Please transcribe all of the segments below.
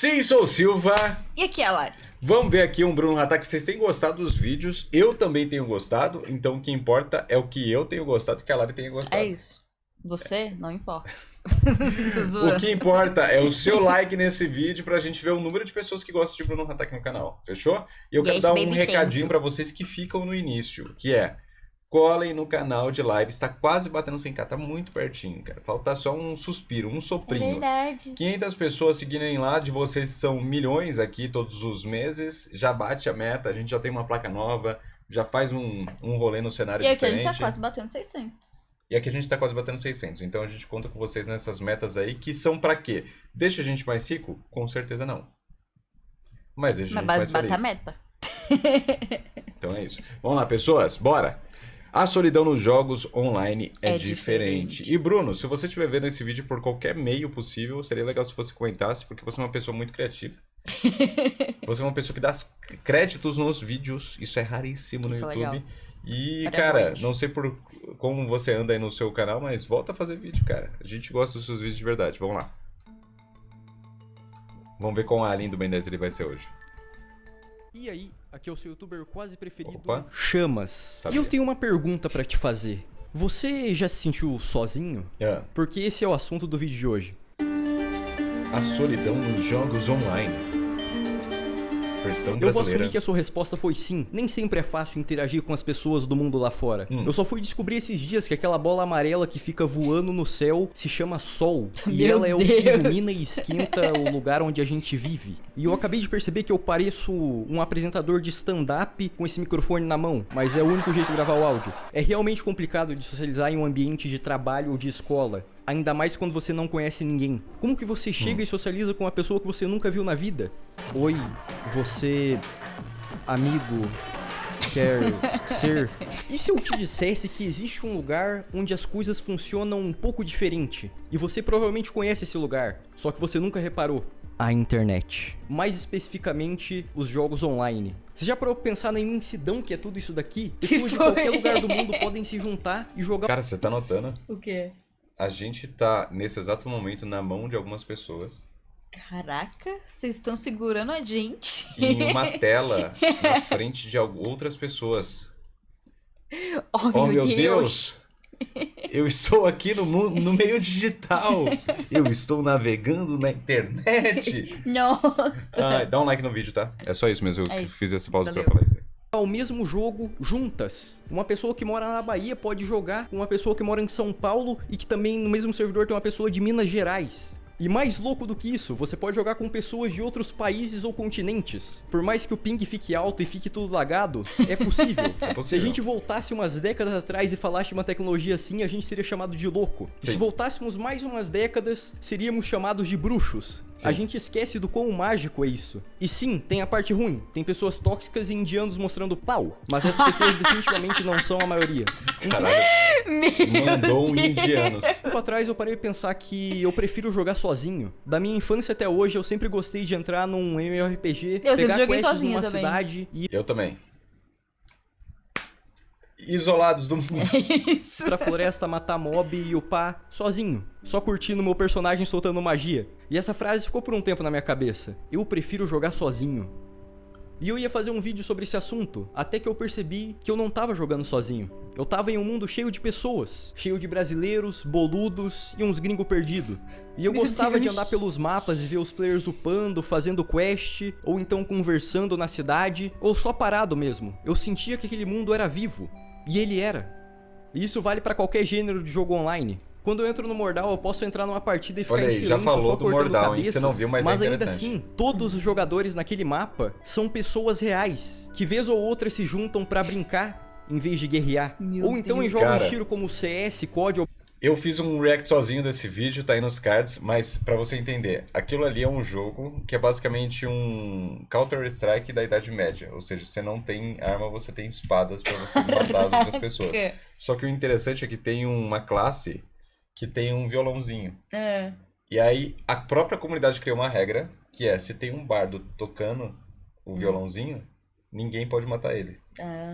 Sim, sou o Silva. E aqui é a Lari. Vamos ver aqui um Bruno Hatak. Vocês têm gostado dos vídeos? Eu também tenho gostado. Então o que importa é o que eu tenho gostado e que a Lari tenha gostado. É isso. Você não importa. O que importa é o seu like nesse vídeo pra gente ver o número de pessoas que gostam de Bruno Hatak no canal. Fechou? E eu quero Yes, dar um baby, recadinho thank pra vocês que ficam no início, que é: colem no canal de live. Está quase batendo 100k, tá muito pertinho, cara. Falta só um suspiro, um É soprinho. verdade. 500 pessoas seguirem lá, de vocês são milhões aqui todos os meses. Já bate a meta, a gente já tem uma placa nova, já faz um rolê no cenário E aqui a diferente. gente tá quase batendo 600. E aqui a gente tá quase batendo 600. Então a gente conta com vocês nessas metas aí, que são pra quê? Deixa a gente mais rico? Com certeza não. Mas deixa a gente mais Mas bate a feliz. meta. Então é isso. Vamos lá, pessoas, bora! A solidão nos jogos online é diferente. E Bruno, se você estiver vendo esse vídeo por qualquer meio possível, seria legal se você comentasse, porque você é uma pessoa muito criativa. Você é uma pessoa que dá créditos nos vídeos, isso é raríssimo no Isso é YouTube. legal. E, Parabéns. cara, não sei por como você anda aí no seu canal, mas volta a fazer vídeo, cara. A gente gosta dos seus vídeos de verdade. Vamos lá. Vamos ver qual alien do Ben 10 ele vai ser hoje. E aí, aqui é o seu youtuber quase preferido, Opa. Chamas. Sabia. E eu tenho uma pergunta pra te fazer. Você já se sentiu sozinho? Ah, Porque esse é o assunto do vídeo de hoje. a solidão nos jogos online. Versão Eu vou brasileira. assumir que a sua resposta foi sim. Nem sempre é fácil interagir com as pessoas do mundo lá fora. Eu só fui descobrir esses dias que aquela bola amarela que fica voando no céu se chama Sol. E Meu ela é o que Deus. ilumina e esquenta o lugar onde a gente vive. E eu acabei de perceber que eu pareço um apresentador de stand-up com esse microfone na mão. Mas é o único jeito de gravar o áudio. É realmente complicado de socializar em um ambiente de trabalho ou de escola. Ainda mais quando você não conhece ninguém. Como que você chega e socializa com uma pessoa que você nunca viu na vida? Oi, você... amigo... quer ser... E se eu te dissesse que existe um lugar onde as coisas funcionam um pouco diferente? E você provavelmente conhece esse lugar, só que você nunca reparou. A internet. Mais especificamente, os jogos online. Você já parou pra pensar na imensidão que é tudo isso daqui? Pessoas de foi? qualquer lugar do mundo podem se juntar e jogar... Cara, você tá notando? O quê? A gente tá, nesse exato momento, na mão de algumas pessoas. Caraca, vocês estão segurando a gente. Em uma tela na frente de outras pessoas. Oh, Meu Deus! Eu estou aqui no meio digital. Eu estou navegando na internet. Nossa. Ai, dá um like no vídeo, tá? É só isso mesmo. Eu É isso. fiz essa pausa Valeu. pra falar isso aí. ao mesmo jogo juntas. Uma pessoa que mora na Bahia pode jogar com uma pessoa que mora em São Paulo e que também no mesmo servidor tem uma pessoa de Minas Gerais. E mais louco do que isso, você pode jogar com pessoas de outros países ou continentes. Por mais que o ping fique alto e fique tudo lagado, é possível. Se a gente voltasse umas décadas atrás e falasse de uma tecnologia assim, a gente seria chamado de louco. Sim. Se voltássemos mais umas décadas, seríamos chamados de bruxos. Sim. A gente esquece do quão mágico é isso. E sim, tem a parte ruim. Tem pessoas tóxicas e indianos mostrando pau. Mas essas pessoas definitivamente não são a maioria. Caralho, mandou um indianos. Tempo atrás eu parei de pensar que eu prefiro jogar sozinho. Da minha infância até hoje eu sempre gostei de entrar num MMORPG, Eu sempre pegar joguei quests sozinha numa também. cidade e Eu também. Isolados do mundo. ir Isso. pra floresta matar mob e upar sozinho. Só curtindo meu personagem soltando magia. E essa frase ficou por um tempo na minha cabeça. Eu prefiro jogar sozinho. E eu ia fazer um vídeo sobre esse assunto, até que eu percebi que eu não tava jogando sozinho. Eu tava em um mundo cheio de pessoas, cheio de brasileiros, boludos e uns gringos perdidos. E eu Meu gostava de Deus. andar pelos mapas e ver os players upando, fazendo quest, ou então conversando na cidade, ou só parado mesmo. Eu sentia que aquele mundo era vivo. E ele era. E isso vale pra qualquer gênero de jogo online. Quando eu entro no Mordal, eu posso entrar numa partida e ficar Olha em aí, silêncio já falou só do cortando Mordal, hein? cabeças, Você não viu, mas é ainda interessante. assim, todos os jogadores naquele mapa são pessoas reais, que vez ou outra se juntam pra brincar em vez de guerrear. Meu Ou então em Deus. jogos Cara. de tiro como CS, COD ou Eu fiz um react sozinho desse vídeo, tá aí nos cards, mas pra você entender, aquilo ali é um jogo que é basicamente um Counter-Strike da Idade Média. Ou seja, você não tem arma, você tem espadas pra você matar as outras pessoas. Só que o interessante é que tem uma classe que tem um violãozinho. É. E aí a própria comunidade criou uma regra, que é, se tem um bardo tocando o violãozinho, ninguém pode matar ele.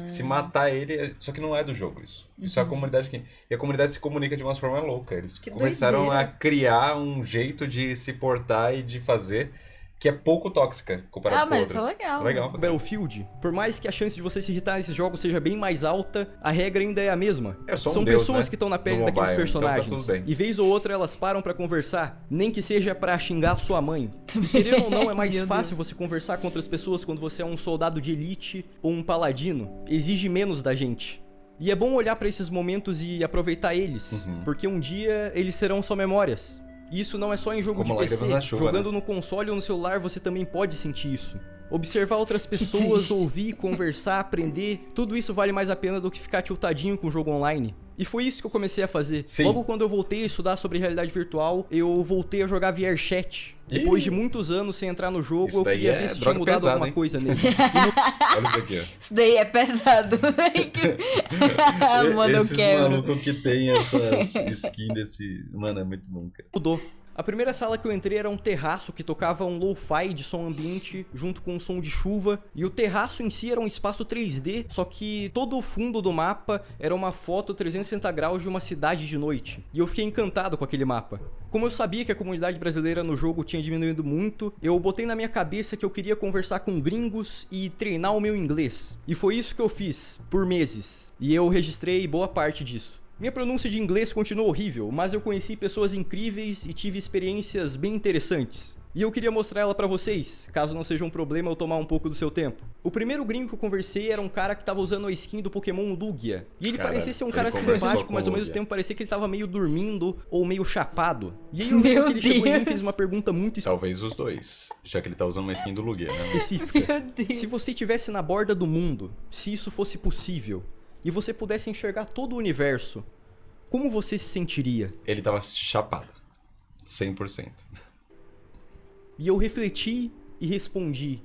Se matar ele, só que não é do jogo isso. Isso é a comunidade que... E a comunidade se comunica de uma forma louca. Eles Que começaram doideira. a criar um jeito de se portar e de fazer que é pouco tóxica comparado com mas outras. isso é legal. Legal. Battlefield, por mais que a chance de você se irritar nesses jogos seja bem mais alta, a regra ainda é a mesma. Eu sou um São deus, pessoas né? que estão na pele No daqueles mobile, então tá personagens. tudo bem. E vez ou outra elas param pra conversar, nem que seja pra xingar sua mãe. E querendo ou não, é mais Meu fácil Deus. você conversar com outras pessoas quando você é um soldado de elite ou um paladino. Exige menos da gente. E é bom olhar pra esses momentos e aproveitar eles, porque um dia eles serão só memórias. E isso não é só em jogo Como de lágrimas PC. na chuva, Jogando né? no console ou no celular, você também pode sentir isso. Observar outras pessoas, triste. ouvir, conversar, aprender, tudo isso vale mais a pena do que ficar tiltadinho com o jogo online. E foi isso que eu comecei a fazer. Sim. Logo quando eu voltei a estudar sobre realidade virtual, eu voltei a jogar VRChat. Depois de muitos anos sem entrar no jogo, Isso eu daí queria é ver se tinha droga mudado pesada, alguma hein? coisa nele. Olha isso aqui, ó. Isso daí é pesado. Mano, eu Esses quebro. malucos que tem essas skins desse... Mano, é muito bom, cara. Mudou. A primeira sala que eu entrei era um terraço que tocava um lo-fi de som ambiente junto com um som de chuva. E o terraço em si era um espaço 3D, só que todo o fundo do mapa era uma foto 360 graus de uma cidade de noite. E eu fiquei encantado com aquele mapa. Como eu sabia que a comunidade brasileira no jogo tinha diminuído muito, eu botei na minha cabeça que eu queria conversar com gringos e treinar o meu inglês. E foi isso que eu fiz, por meses. E eu registrei boa parte disso. Minha pronúncia de inglês continua horrível, mas eu conheci pessoas incríveis e tive experiências bem interessantes. E eu queria mostrar ela pra vocês, caso não seja um problema eu tomar um pouco do seu tempo. O primeiro gringo que eu conversei era um cara que tava usando a skin do Pokémon Lugia. E ele Cara, parecia ser um ele cara conversou simpático, com mas o ao mesmo Lugia. tempo parecia que ele tava meio dormindo ou meio chapado. E aí eu lembro Meu que ele chegou em mim e Deus. fez uma pergunta muito Talvez os dois, já que ele tá usando uma skin do Lugia, né? específica. Meu Deus. Se você estivesse na borda do mundo, se isso fosse possível, e você pudesse enxergar todo o universo, como você se sentiria? Ele tava chapado. 100%. E eu refleti e respondi,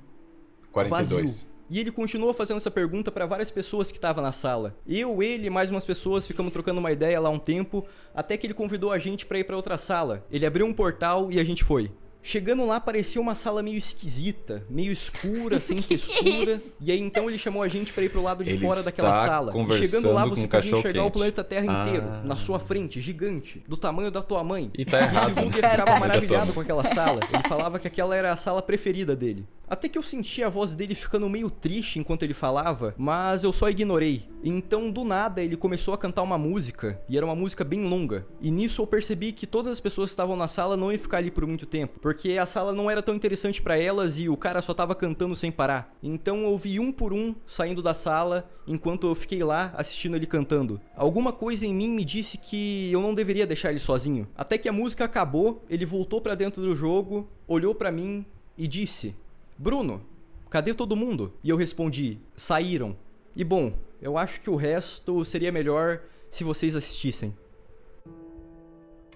42. vazio. E ele continuou fazendo essa pergunta pra várias pessoas que estavam na sala. Eu, ele e mais umas pessoas ficamos trocando uma ideia lá um tempo, até que ele convidou a gente pra ir pra outra sala. Ele abriu um portal e a gente foi. Chegando lá, parecia uma sala meio esquisita, meio escura, sem textura. isso? E aí então ele chamou a gente pra ir pro lado de Ele fora daquela está sala. E conversando chegando lá, com você um podia cachorro enxergar o quente. planeta Terra inteiro, Ah. na sua frente, gigante, do tamanho da tua mãe. E tá errado. O segundo né? ele ficava Da tua maravilhado mãe. com aquela sala. Ele falava que aquela era a sala preferida dele. Até que eu senti a voz dele ficando meio triste enquanto ele falava, mas eu só ignorei. Então, do nada, ele começou a cantar uma música, e era uma música bem longa. E nisso eu percebi que todas as pessoas que estavam na sala não iam ficar ali por muito tempo, porque a sala não era tão interessante pra elas e o cara só tava cantando sem parar. Então eu vi um por um saindo da sala, enquanto eu fiquei lá assistindo ele cantando. Alguma coisa em mim me disse que eu não deveria deixar ele sozinho. Até que a música acabou, ele voltou pra dentro do jogo, olhou pra mim e disse: Bruno, cadê todo mundo? E eu respondi: saíram. E bom, eu acho que o resto seria melhor se vocês assistissem.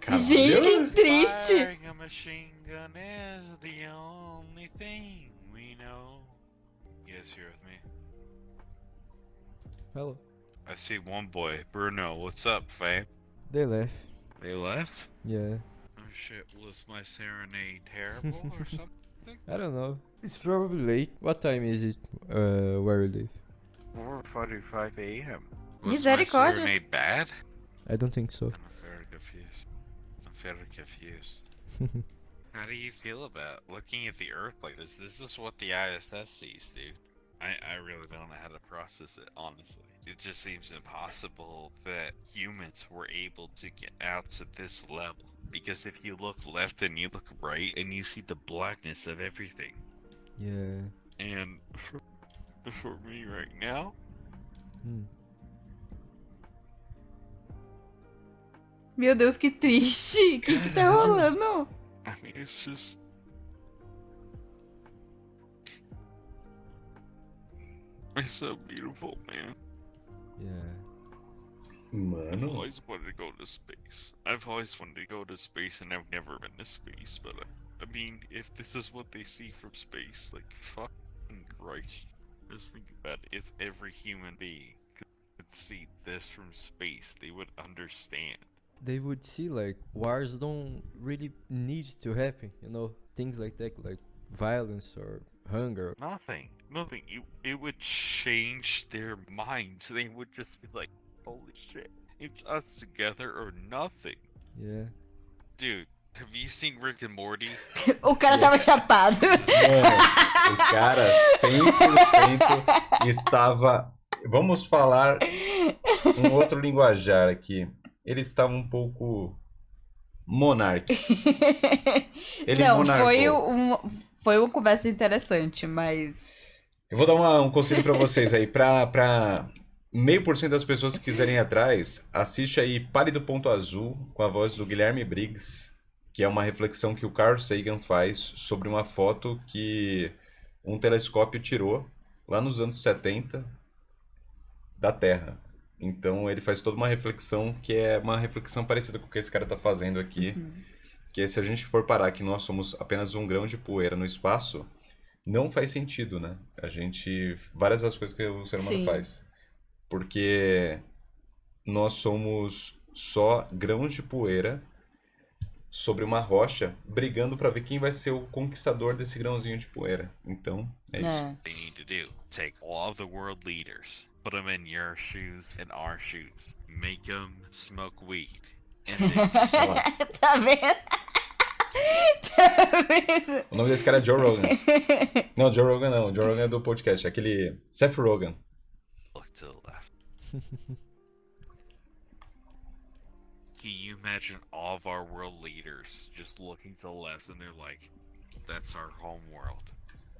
Caralho. Gente, que triste. Firing a machine gun is the only thing we know. You guys here with me? Hello. I see one boy. Bruno, what's up, fam? They left. They left? Yeah. Oh shit, was my serenade terrible or something? I don't know. It's probably late. What time is it where you live? 4:45 a.m. Was my Misericórdia. serenade bad? I don't think so. I'm very confused. I'm very confused. How do you feel about looking at the Earth like this? This is what the ISS sees, dude. I really don't know how to process it, honestly. It just seems impossible that humans were able to get out to this level. Because if you look left and you look right, and you see the blackness of everything. Yeah. And for me right now, Meu Deus, que triste. O que tá rolando? I mean, it's just... It's so beautiful, man. Yeah. I've Mano. always wanted to go to space. I've always wanted to go to space, and I've never been to space. But I mean, if this is what they see from space, like fucking Christ, just think about it. If every human being could see this from space, they would understand. They would see like wars don't really need to happen, you know, things like that, like violence or hunger. Nothing. It would change their minds. They would just be like, "Holy shit, it's us together or nothing." Yeah. Dude, Have you seen Rick and Morty? O cara tava chapado. Mano, o cara 100% estava... Vamos falar um outro linguajar aqui. Ele estava um pouco monarque. Ele Não, monarcou. foi uma conversa interessante, mas... Eu vou dar um conselho pra vocês aí. Pra 0,5% das pessoas que quiserem ir atrás, assiste aí Pálido Ponto Azul, com a voz do Guilherme Briggs, que é uma reflexão que o Carl Sagan faz sobre uma foto que um telescópio tirou lá nos anos 70 da Terra. Então ele faz toda uma reflexão que é uma reflexão parecida com o que esse cara tá fazendo aqui. Que é, se a gente for parar que nós somos apenas um grão de poeira no espaço, não faz sentido, né? Várias das coisas que o ser humano Sim. faz. Porque nós somos só grãos de poeira sobre uma rocha, brigando pra ver quem vai ser o conquistador desse grãozinho de poeira. Então, é isso. É. They need to do. Take all of the world leaders, put them in your shoes and our shoes, make them smoke weed, and then Vai lá. Tá vendo? Tá vendo? O nome desse cara é Joe Rogan. Não, Joe Rogan não. Joe Rogan é do podcast. Aquele Seth Rogen. look to the left. Can you imagine all of our world leaders just looking to the left and they're like, that's our home world.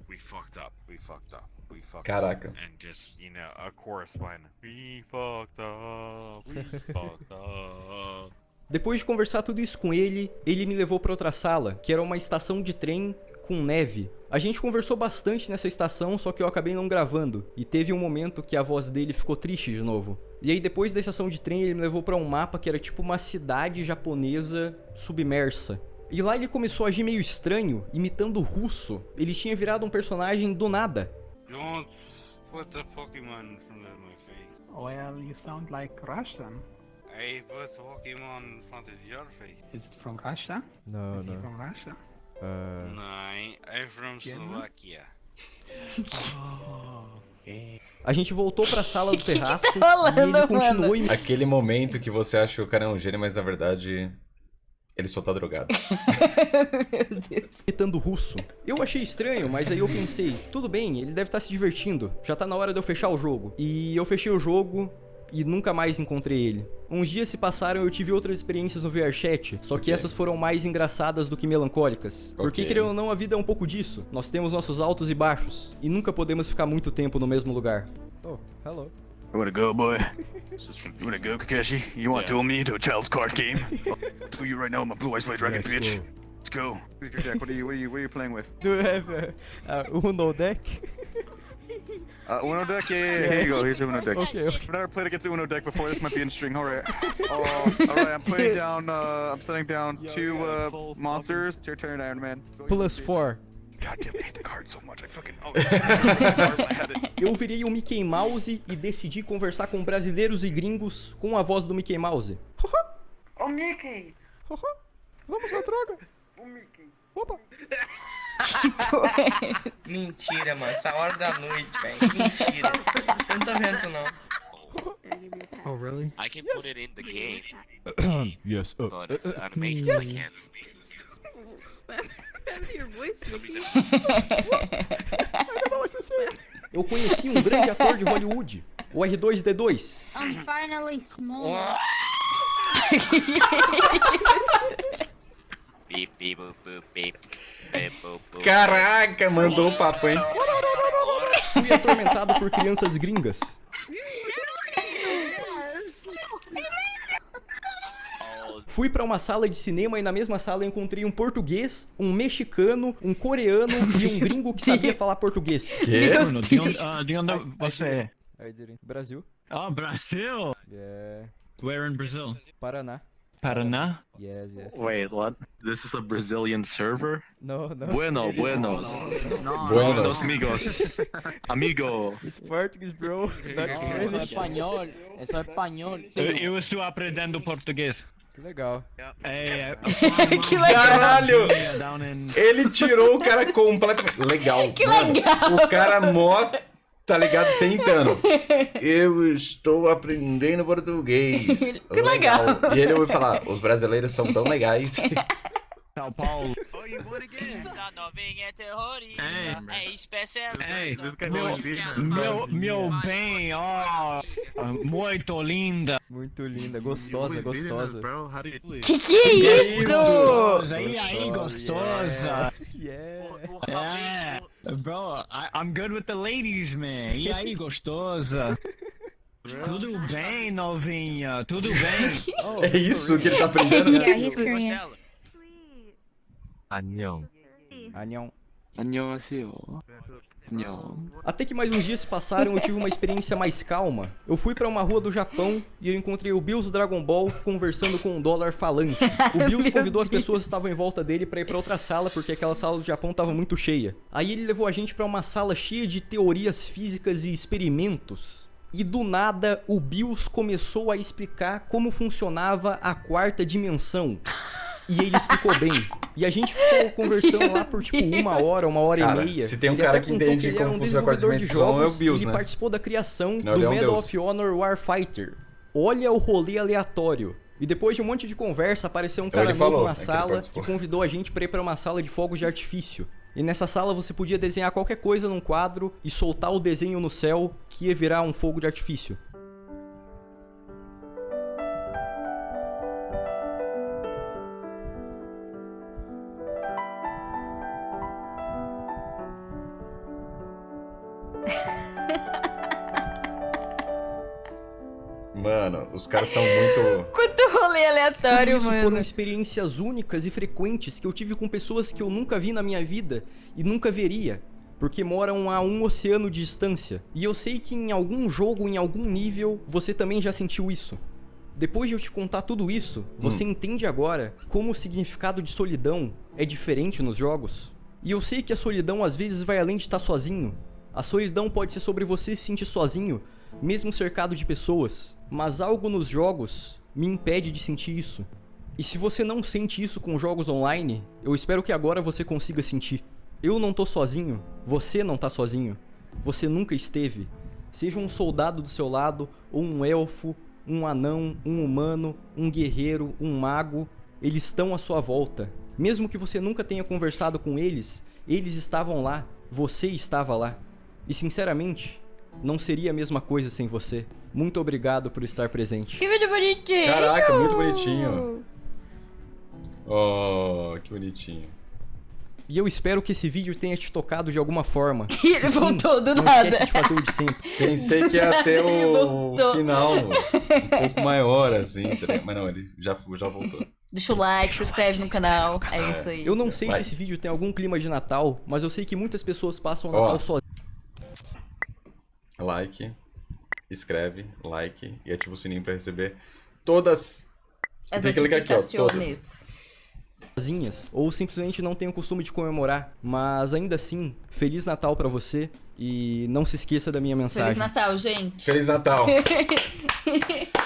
We fucked up. We fucked up. We fucked Caraca. up. And just, a chorus line. We fucked up. We fucked up. Depois de conversar tudo isso com ele me levou pra outra sala, que era uma estação de trem com neve. A gente conversou bastante nessa estação, só que eu acabei não gravando. E teve um momento que a voz dele ficou triste de novo. E aí depois da estação de trem ele me levou pra um mapa que era tipo uma cidade japonesa submersa. E lá ele começou a agir meio estranho, imitando russo. Ele tinha virado um personagem do nada. Don't put the Pokemon in front of my face. Well, you sound like Russian. I put Pokemon in front of your face. Is it from Russia? Não, Is he from Russia? No, I'm from Slovakia. Oh, okay. A gente voltou pra sala do terraço tá rolando, e ele mano? continuou Aquele momento que você acha que o cara é um gênio, mas na verdade ele só tá drogado. Meu Deus. imitando russo. Eu achei estranho, mas aí eu pensei, tudo bem, ele deve estar se divertindo. Já tá na hora de eu fechar o jogo. E eu fechei o jogo e nunca mais encontrei ele. Uns dias se passaram e eu tive outras experiências no VRChat, só que Ok. essas foram mais engraçadas do que melancólicas. Porque, Ok. querendo ou não, a vida é um pouco disso. Nós temos nossos altos e baixos, e nunca podemos ficar muito tempo no mesmo lugar. Oh, hello. You wanna go, boy? You wanna go, Kakashi? You want to duel me to a child's card game? I'll do you right now, my blue eyes white dragon, bitch. Let's go. Who's your deck? What are you playing with? Do you have Uno deck? Uno deck? Yeah, here you go. Here's Uno deck. Okay. I've never played against Uno deck before. This might be interesting. Alright. Alright, I'm putting down, I'm setting down two, monsters. It's your turn, Iron Man. Plus 4. God damn, I hate the card so much. I fucking... I had it. Eu virei o Mickey Mouse e decidi conversar com brasileiros e gringos com a voz do Mickey Mouse. Ô Mickey! Vamos à droga. Ô Mickey! Opa. Mentira, mano. Essa hora da noite, velho. Mentira. Eu não tô vendo isso não. Oh, really? I can put it in the game, Yes. but the animation I can't. Your voice, For some reason, Eu conheci um grande ator de Hollywood, o R2-D2. I'm finally small. beep beep boop boop beep beep boop boop. Caraca, mandou o papo, hein? Fui atormentado por crianças gringas. Fui pra uma sala de cinema e na mesma sala eu encontrei um português, um mexicano, um coreano e um gringo que sabia falar português. Que? Bruno, de onde você é? Brasil. Ah, Brasil! Yeah. Where in Brazil? Paraná. Paraná? Yes. Wait, what? This is a Brazilian server? No. Buenos. Buenos. Amigos. Amigo. It's Portuguese, bro. É só espanhol. Eu estou aprendendo português. Que legal. Que legal. Caralho! Down in... Ele tirou o cara completamente. Legal. Que Mano, legal. O cara mó, tá ligado? Tentando. Eu estou aprendendo português. Que legal. E ele ouviu falar: os brasileiros são tão legais. São Paulo. Oh, you won again. Essa novinha é terrorista. Ei. É especialista. Ei, Meu meu bem, ó. Muito linda. Muito linda, gostosa, gostosa. Que é isso? Gostosa. E aí, gostosa? Yeah. Bro, I'm good with the ladies, man. E aí, gostosa? Tudo bem, novinha? Tudo bem? É isso que ele tá aprendendo? Yeah, he's Korean. 안녕. Anhão. 안녕하세요. 안녕. Até que mais uns dias se passaram, eu tive uma experiência mais calma. Eu fui pra uma rua do Japão e eu encontrei o Bills Dragon Ball conversando com um dólar falante. O Bills convidou as pessoas que estavam em volta dele pra ir pra outra sala, porque aquela sala do Japão tava muito cheia. Aí ele levou a gente pra uma sala cheia de teorias físicas e experimentos. E do nada, o Bills começou a explicar como funcionava a quarta dimensão. E ele explicou bem. E a gente ficou conversando lá por tipo uma hora Cara, e meia. se tem um Ele cara até que contou entende ele como era um funciona a quarta desenvolvedor de dimensão, é o jogos, Bills, ele né? participou da criação Não, ele é do um Medal deus. of Honor Warfighter. Olha o rolê aleatório. E depois de um monte de conversa, apareceu um cara ele novo falou, na é que ele sala participou. que convidou a gente pra ir pra uma sala de fogos de artifício. E nessa sala você podia desenhar qualquer coisa num quadro e soltar o desenho no céu que ia virar um fogo de artifício. Mano, os caras são muito... Quanto rolê aleatório, Tudo isso mano. foram experiências únicas e frequentes que eu tive com pessoas que eu nunca vi na minha vida e nunca veria, porque moram a um oceano de distância. E eu sei que em algum jogo, em algum nível, você também já sentiu isso. Depois de eu te contar tudo isso, você entende agora como o significado de solidão é diferente nos jogos? E eu sei que a solidão às vezes vai além de estar sozinho. A solidão pode ser sobre você se sentir sozinho, mesmo cercado de pessoas. Mas algo nos jogos me impede de sentir isso. E se você não sente isso com jogos online, eu espero que agora você consiga sentir. Eu não tô sozinho, você não tá sozinho. Você nunca esteve. Seja um soldado do seu lado, ou um elfo, um anão, um humano, um guerreiro, um mago, eles estão à sua volta. Mesmo que você nunca tenha conversado com eles, eles estavam lá, você estava lá. E sinceramente, não seria a mesma coisa sem você. Muito obrigado por estar presente. Que vídeo bonitinho. Caraca, muito bonitinho. Oh, que bonitinho. E eu espero que esse vídeo tenha te tocado de alguma forma. E ele Se sim, voltou do não nada. esquece de fazer o de sempre. Pensei que ia ter o Voltou. final um pouco maior, assim, tá ligado? Mas não, ele já voltou. Deixa o like, se inscreve no canal. É isso aí. Eu não sei Vai. se esse vídeo tem algum clima de Natal, mas eu sei que muitas pessoas passam o Ó. Natal sozinhas. Like, escreve, like e ativa o sininho pra receber todas. As Tem que clicar aqui, ó, notificações. Sozinhas, ou simplesmente não tem o costume de comemorar, mas ainda assim, Feliz Natal pra você e não se esqueça da minha mensagem. Feliz Natal, gente. Feliz Natal!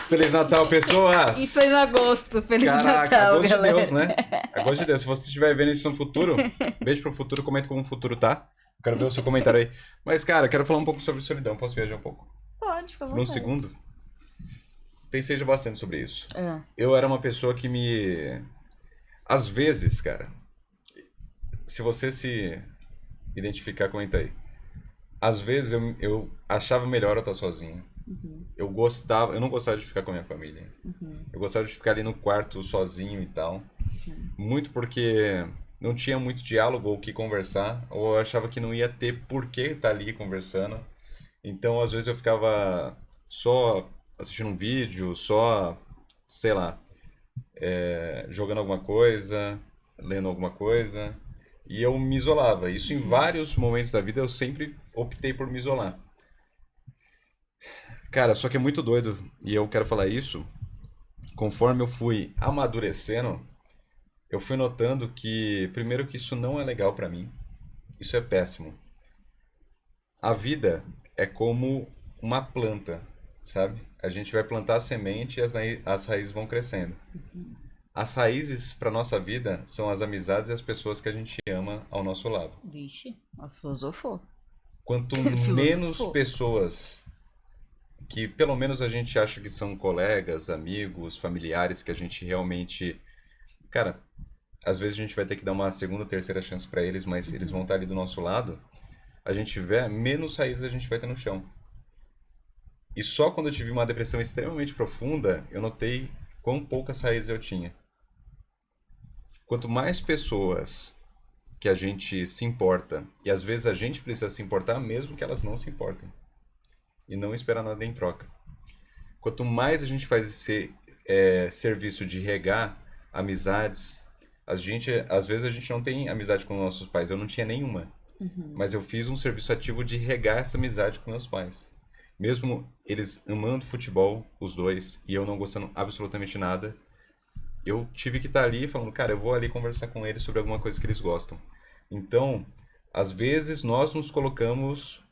Feliz Natal, pessoas! E foi em agosto. Feliz Caraca, Natal, a gosto galera. de Deus, né? A gosto de Deus. Se você estiver vendo isso no futuro, beijo pro futuro, comenta como o futuro tá. Eu quero ver o seu comentário aí. Mas, cara, quero falar um pouco sobre solidão. Posso viajar um pouco? Pode, fica à Por um vontade. segundo? Pensei já bastante sobre isso. Ah. Eu era uma pessoa que me... Às vezes, cara, se você se identificar, comenta aí. Às vezes eu achava melhor eu estar sozinho. Eu não gostava de ficar com a minha família. Eu gostava de ficar ali no quarto sozinho e tal. Muito porque não tinha muito diálogo ou o que conversar, ou eu achava que não ia ter por que estar ali conversando. Então, às vezes eu ficava só assistindo um vídeo, só, sei lá, jogando alguma coisa, lendo alguma coisa, e eu me isolava. Isso em vários momentos da vida eu sempre optei por me isolar. Cara, só que é muito doido, e eu quero falar isso, conforme eu fui amadurecendo, eu fui notando que, primeiro, que isso não é legal pra mim. Isso é péssimo. A vida é como uma planta, sabe? A gente vai plantar a semente e as raízes vão crescendo. As raízes para nossa vida são as amizades e as pessoas que a gente ama ao nosso lado. Vixe, ela filosofou. Quanto Filosofou. menos pessoas que pelo menos a gente acha que são colegas, amigos, familiares, que a gente realmente... Cara, às vezes a gente vai ter que dar uma segunda, terceira chance pra eles, mas eles vão estar ali do nosso lado, a gente tiver, menos raízes a gente vai ter no chão. E só quando eu tive uma depressão extremamente profunda, eu notei quão poucas raízes eu tinha. Quanto mais pessoas que a gente se importa, e às vezes a gente precisa se importar mesmo que elas não se importem, e não esperar nada em troca. Quanto mais a gente faz esse serviço de regar amizades, às vezes a gente não tem amizade com nossos pais, eu não tinha nenhuma. Mas eu fiz um serviço ativo de regar essa amizade com meus pais. Mesmo eles amando futebol, os dois, e eu não gostando absolutamente nada, eu tive que estar ali falando, cara, eu vou ali conversar com eles sobre alguma coisa que eles gostam. Então, às vezes nós nos colocamos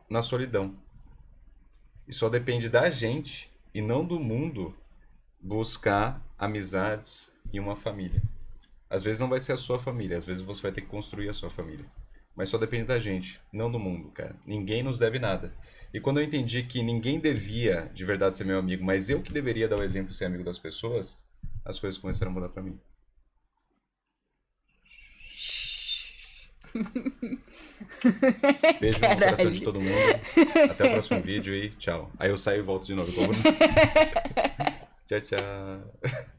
na solidão. E só depende da gente, e não do mundo, buscar amizades e uma família. Às vezes não vai ser a sua família, às vezes você vai ter que construir a sua família. Mas só depende da gente, não do mundo, cara. Ninguém nos deve nada. E quando eu entendi que ninguém devia de verdade ser meu amigo, mas eu que deveria dar o exemplo de ser amigo das pessoas, as coisas começaram a mudar pra mim. Beijo no coração de todo mundo. Até o próximo vídeo e tchau. Aí eu saio e volto de novo. Tchau, tchau.